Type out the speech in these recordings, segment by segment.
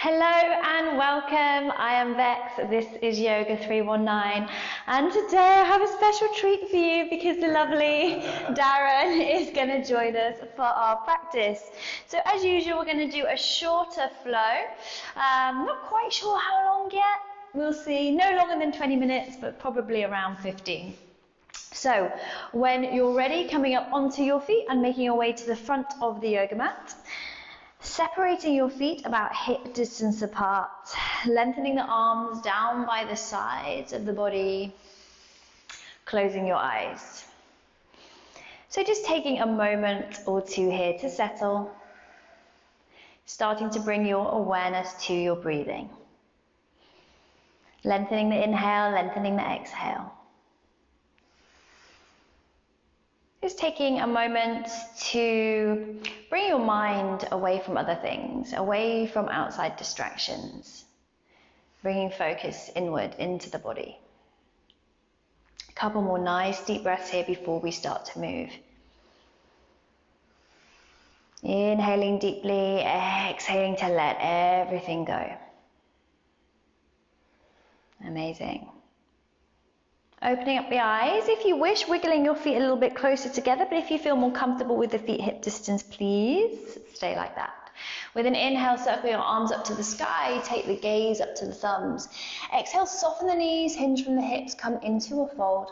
Hello and welcome. I am Bex. This is Yoga 319, and today I have a special treat for you because the lovely Darren is going to join us for our practice. So as usual, we're going to do a shorter flow. Not quite sure how long yet. We'll see. No longer than 20 minutes, but probably around 15. So when you're ready, coming up onto your feet and making your way to the front of the yoga mat. Separating your feet about hip distance apart, lengthening the arms down by the sides of the body, closing your eyes. So just taking a moment or two here to settle, starting to bring your awareness to your breathing. Lengthening the inhale, lengthening the exhale. Just taking a moment to bring your mind away from other things, away from outside distractions, bringing focus inward into the body. A couple more nice deep breaths here before we start to move. Inhaling deeply, exhaling to let everything go. Amazing. Opening up the eyes, if you wish, wiggling your feet a little bit closer together, but if you feel more comfortable with the feet hip distance, please stay like that. With an inhale, circle your arms up to the sky, take the gaze up to the thumbs. Exhale, soften the knees, hinge from the hips, come into a fold.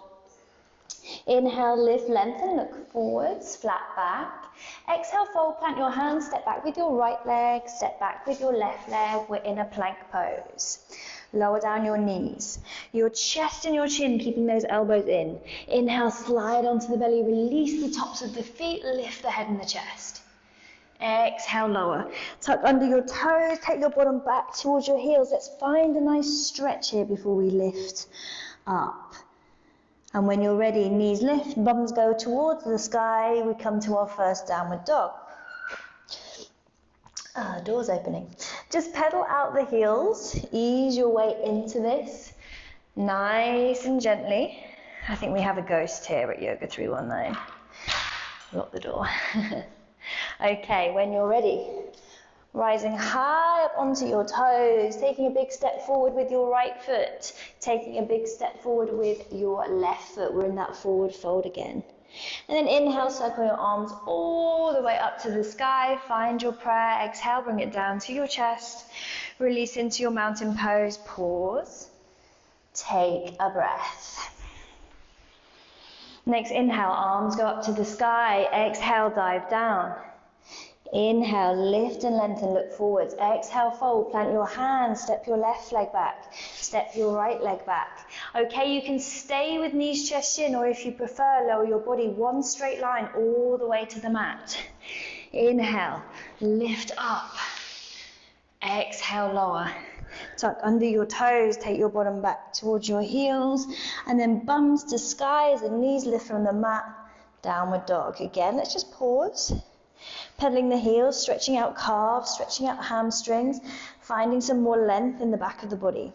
Inhale, lift, lengthen, look forwards, flat back. Exhale, fold, plant your hands, step back with your right leg, step back with your left leg. We're in a plank pose. Lower down your knees, your chest and your chin, keeping those elbows in. Inhale, slide onto the belly, release the tops of the feet, lift the head and the chest. Exhale, lower. Tuck under your toes, take your bottom back towards your heels. Let's find a nice stretch here before we lift up. And when you're ready, knees lift, bums go towards the sky. We come to our first downward dog. Doors opening. Just pedal out the heels, ease your way into this, nice and gently. I think we have a ghost here at Yoga 319. Lock the door. Okay, when you're ready, rising high up onto your toes, taking a big step forward with your right foot, taking a big step forward with your left foot. We're in that forward fold again. And then inhale, circle your arms all the way up to the sky. Find your prayer. Exhale, bring it down to your chest. Release into your mountain pose. Pause. Take a breath. Next, inhale, arms go up to the sky. Exhale, dive down. Inhale, lift and lengthen, look forwards. Exhale, fold, plant your hands, step your left leg back, step your right leg back. Okay, you can stay with knees, chest, chin, or if you prefer, lower your body one straight line all the way to the mat. Inhale, lift up. Exhale, lower. Tuck under your toes, take your bottom back towards your heels, and then bums to sky as the knees lift from the mat. Downward dog. Again, let's just pause. Pedaling the heels, stretching out calves, stretching out hamstrings, finding some more length in the back of the body.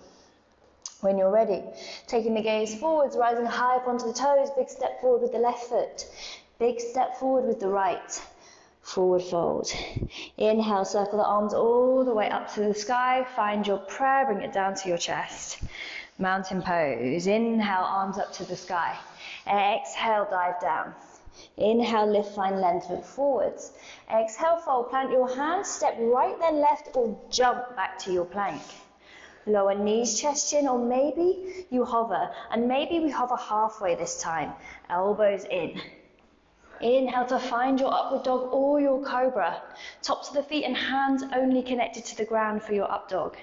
When you're ready, taking the gaze forwards, rising high up onto the toes, big step forward with the left foot, big step forward with the right, forward fold. Inhale, circle the arms all the way up to the sky, find your prayer, bring it down to your chest. Mountain pose, inhale, arms up to the sky. Exhale, dive down. Inhale, lift, find length, look forwards. Exhale, fold, plant your hands, step right then left or jump back to your plank. Lower knees, chest, chin, or maybe you hover. And maybe we hover halfway this time. Elbows in. Inhale to find your upward dog or your cobra. Tops of the feet and hands only connected to the ground for your up dog.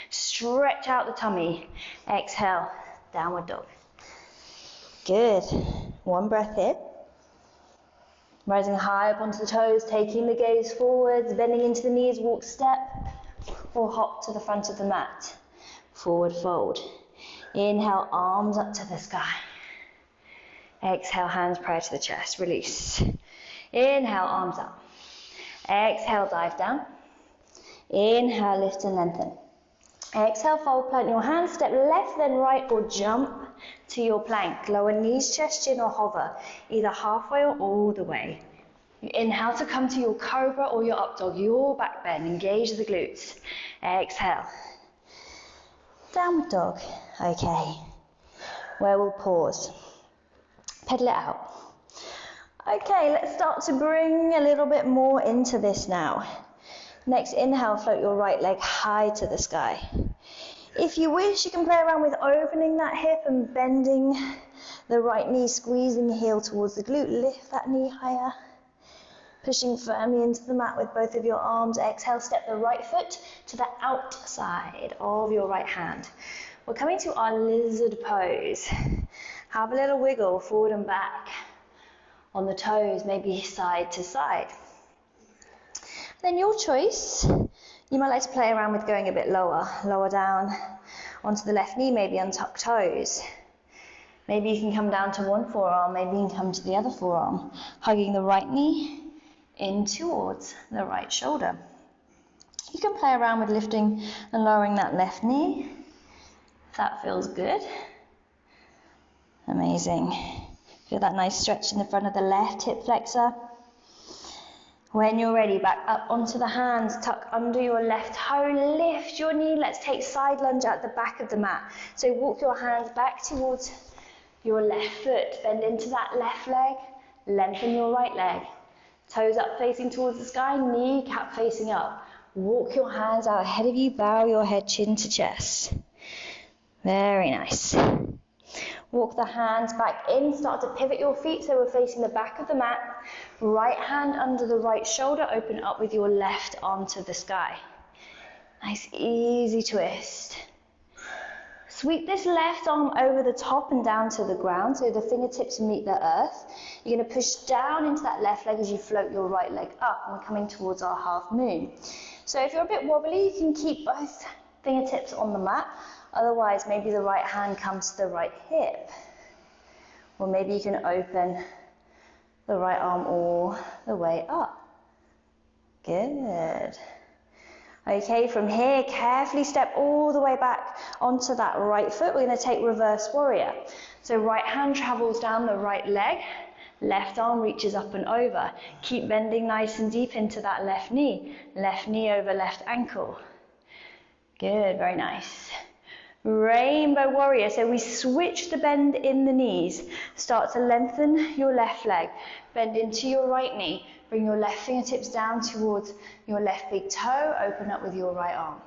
Stretch out the tummy. Exhale, downward dog. Good. One breath here. Rising high up onto the toes, taking the gaze forwards, bending into the knees, walk, step, or hop to the front of the mat. Forward fold. Inhale, arms up to the sky. Exhale, hands prior to the chest, release. Inhale, arms up. Exhale, dive down. Inhale, lift and lengthen. Exhale, fold, plant your hands, step left then right or jump to your plank. Lower knees, chest, chin or hover, either halfway or all the way. You inhale to come to your cobra or your up dog, your back bend, engage the glutes. Exhale. Downward dog. Okay. Where we'll pause. Pedal it out. Okay, let's start to bring a little bit more into this now. Next inhale, float your right leg high to the sky. If you wish, you can play around with opening that hip and bending the right knee, squeezing the heel towards the glute. Lift that knee higher. Pushing firmly into the mat with both of your arms. Exhale, step the right foot to the outside of your right hand. We're coming to our lizard pose. Have a little wiggle forward and back on the toes, maybe side to side. Then your choice. You might like to play around with going a bit lower down onto the left knee, maybe untuck toes. Maybe you can come down to one forearm, maybe you can come to the other forearm, hugging the right knee in towards the right shoulder. You can play around with lifting and lowering that left knee, if that feels good. Amazing. Feel that nice stretch in the front of the left hip flexor. When you're ready, back up onto the hands, tuck under your left toe, lift your knee. Let's take side lunge at the back of the mat. So walk your hands back towards your left foot, bend into that left leg, lengthen your right leg. Toes up facing towards the sky, kneecap facing up. Walk your hands out ahead of you, bow your head chin to chest. Very nice. Walk the hands back in, start to pivot your feet so we're facing the back of the mat. Right hand under the right shoulder, open up with your left arm to the sky. Nice easy twist. Sweep this left arm over the top and down to the ground so the fingertips meet the earth. You're going to push down into that left leg as you float your right leg up, and we're coming towards our half moon. So if you're a bit wobbly, you can keep both fingertips on the mat. Otherwise, maybe the right hand comes to the right hip. Or maybe you can open the right arm all the way up. Good. Okay, from here, carefully step all the way back onto that right foot. We're going to take reverse warrior. So right hand travels down the right leg, left arm reaches up and over. Keep bending nice and deep into that left knee over left ankle. Good, very nice. Rainbow warrior, so we switch the bend in the knees. Start to lengthen your left leg, bend into your right knee, bring your left fingertips down towards your left big toe, open up with your right arm.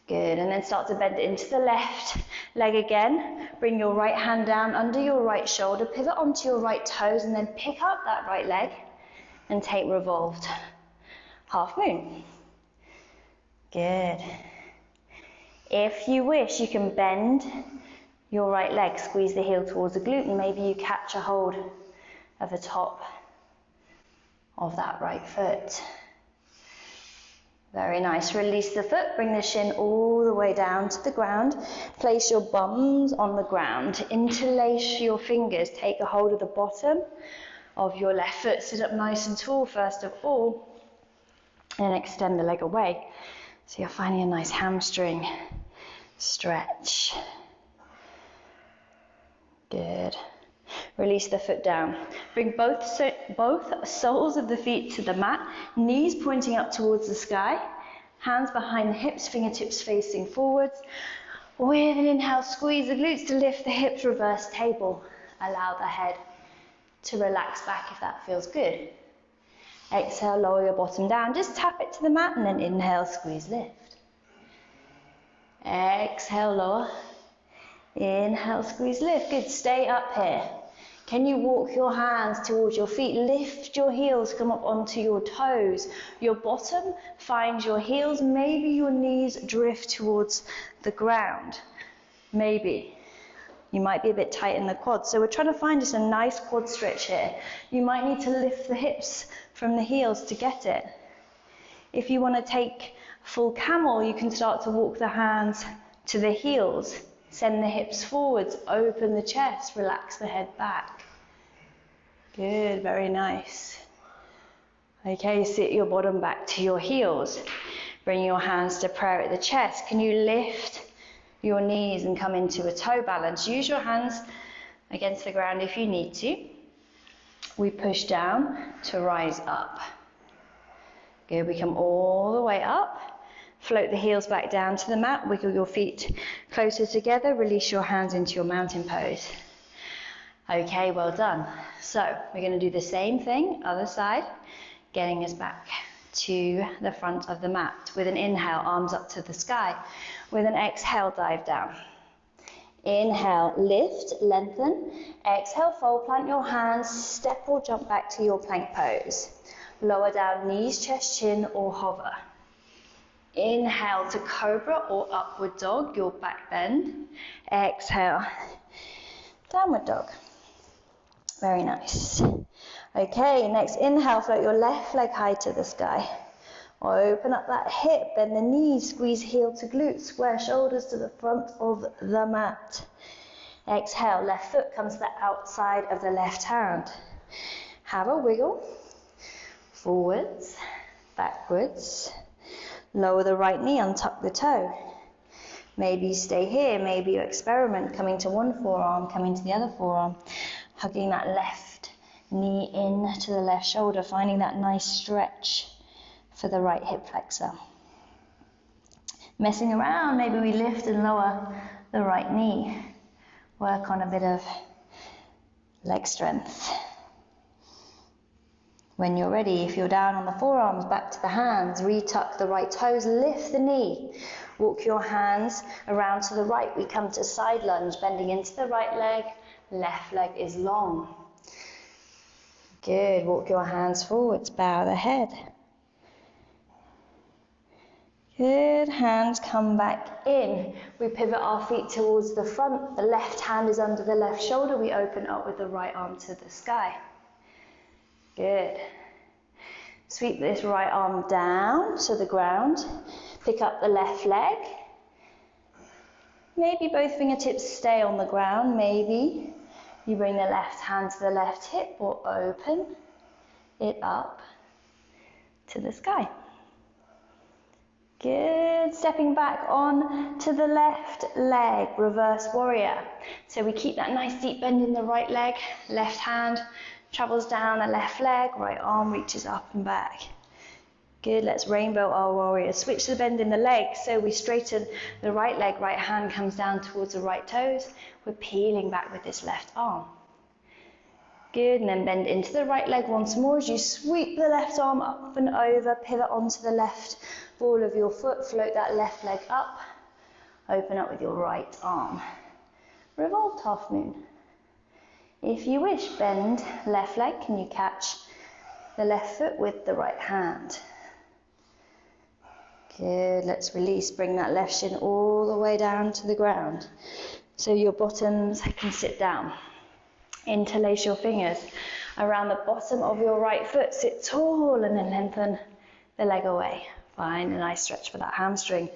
Good, and then start to bend into the left leg again. Bring your right hand down under your right shoulder, pivot onto your right toes, and then pick up that right leg and take revolved half moon. Good. If you wish, you can bend your right leg, squeeze the heel towards the glute, and maybe you catch a hold of the top of that right foot. Very nice. Release the foot, bring the shin all the way down to the ground. Place your bums on the ground. Interlace your fingers. Take a hold of the bottom of your left foot. Sit up nice and tall first of all, and extend the leg away. So you're finding a nice hamstring stretch. Good. Release the foot down. Bring both soles of the feet to the mat, knees pointing up towards the sky, hands behind the hips, fingertips facing forwards. With an inhale, squeeze the glutes to lift the hips, reverse table. Allow the head to relax back if that feels good. Exhale, lower your bottom down. Just tap it to the mat and then inhale, squeeze, lift. Exhale, lower. Inhale, squeeze, lift. Good, stay up here. Can you walk your hands towards your feet? Lift your heels, come up onto your toes. Your bottom finds your heels. Maybe your knees drift towards the ground. Maybe. You might be a bit tight in the quads. So we're trying to find just a nice quad stretch here. You might need to lift the hips from the heels to get it. If you want to take full camel, you can start to walk the hands to the heels. Send the hips forwards, open the chest, relax the head back. Good, very nice. Okay, sit your bottom back to your heels. Bring your hands to prayer at the chest. Can you lift your knees and come into a toe balance? Use your hands against the ground if you need to. We push down to rise up. Good, we come all the way up. Float the heels back down to the mat, wiggle your feet closer together, release your hands into your mountain pose. Okay, well done. So we're going to do the same thing, other side, getting us back to the front of the mat. With an inhale, arms up to the sky. With an exhale, dive down. Inhale, lift, lengthen. Exhale, fold, plant your hands, step or jump back to your plank pose. Lower down, knees, chest, chin, or hover. Inhale to cobra or upward dog, your back bend. Exhale, downward dog. Very nice. Okay, next inhale, float your left leg high to the sky. Open up that hip, bend the knees, squeeze heel to glute, square shoulders to the front of the mat. Exhale, left foot comes to the outside of the left hand. Have a wiggle. Forwards, backwards. Lower the right knee, untuck the toe. Maybe you stay here, maybe you experiment, coming to one forearm, coming to the other forearm. Hugging that left knee in to the left shoulder, finding that nice stretch for the right hip flexor. Messing around, maybe we lift and lower the right knee. Work on a bit of leg strength. When you're ready, if you're down on the forearms, back to the hands, retuck the right toes, lift the knee. Walk your hands around to the right. We come to side lunge, bending into the right leg, left leg is long. Good, walk your hands forwards, bow the head. Good, hands come back in. We pivot our feet towards the front. The left hand is under the left shoulder. We open up with the right arm to the sky. Good. Sweep this right arm down to the ground. Pick up the left leg. Maybe both fingertips stay on the ground. Maybe you bring the left hand to the left hip or open it up to the sky. Good, stepping back on to the left leg, reverse warrior. So we keep that nice deep bend in the right leg, left hand travels down the left leg, right arm reaches up and back. Good, let's rainbow our warrior. Switch the bend in the leg, so we straighten the right leg, right hand comes down towards the right toes. We're peeling back with this left arm. Good, and then bend into the right leg once more as you sweep the left arm up and over, pivot onto the left ball of your foot, float that left leg up, open up with your right arm. Revolved half moon. If you wish, bend left leg, can you catch the left foot with the right hand? Good, let's release, bring that left shin all the way down to the ground. So your bottoms can sit down. Interlace your fingers around the bottom of your right foot, sit tall and then lengthen the leg away. Find a nice stretch for that hamstring.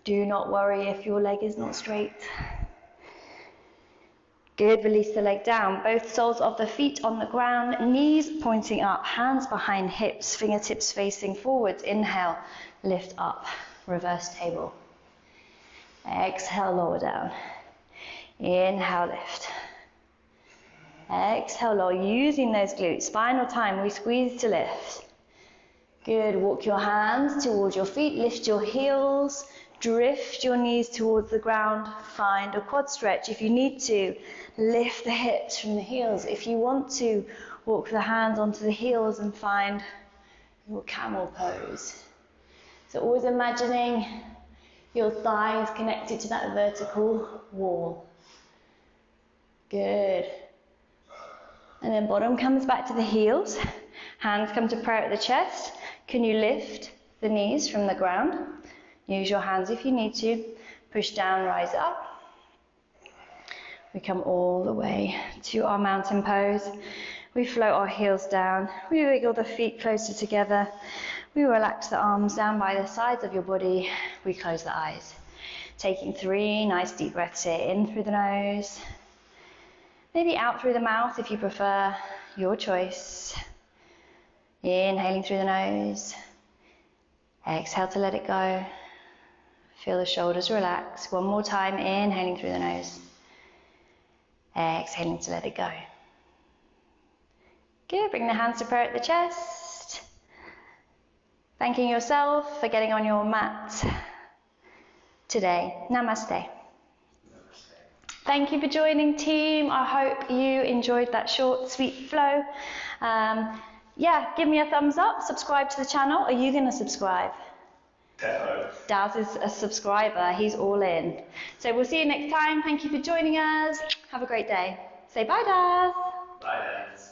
Do not worry if your leg is not straight. Good, release the leg down, both soles of the feet on the ground, knees pointing up, hands behind hips, fingertips facing forwards. Inhale, lift up, reverse table. Exhale, lower down. Inhale, lift. Exhale, lower, using those glutes. Final time, we squeeze to lift. Good, walk your hands towards your feet, lift your heels, drift your knees towards the ground, find a quad stretch. If you need to, lift the hips from the heels. If you want to, walk the hands onto the heels and find your camel pose. So always imagining your thighs connected to that vertical wall. Good. And then bottom comes back to the heels. Hands come to prayer at the chest. Can you lift the knees from the ground? Use your hands if you need to. Push down, rise up. We come all the way to our mountain pose. We float our heels down. We wiggle the feet closer together. We relax the arms down by the sides of your body. We close the eyes. Taking 3 nice deep breaths here. In through the nose. Maybe out through the mouth if you prefer. Your choice. Inhaling through the nose. Exhale to let it go. Feel the shoulders relax. One more time, inhaling through the nose. Exhaling to let it go. Good, bring the hands to prayer at the chest. Thanking yourself for getting on your mat today. Namaste. Thank you for joining, team. I hope you enjoyed that short, sweet flow. Yeah, give me a thumbs up, subscribe to the channel. Are you going to subscribe? Definitely. Daz is a subscriber, he's all in. So we'll see you next time. Thank you for joining us. Have a great day. Say bye, Daz. Bye, Daz.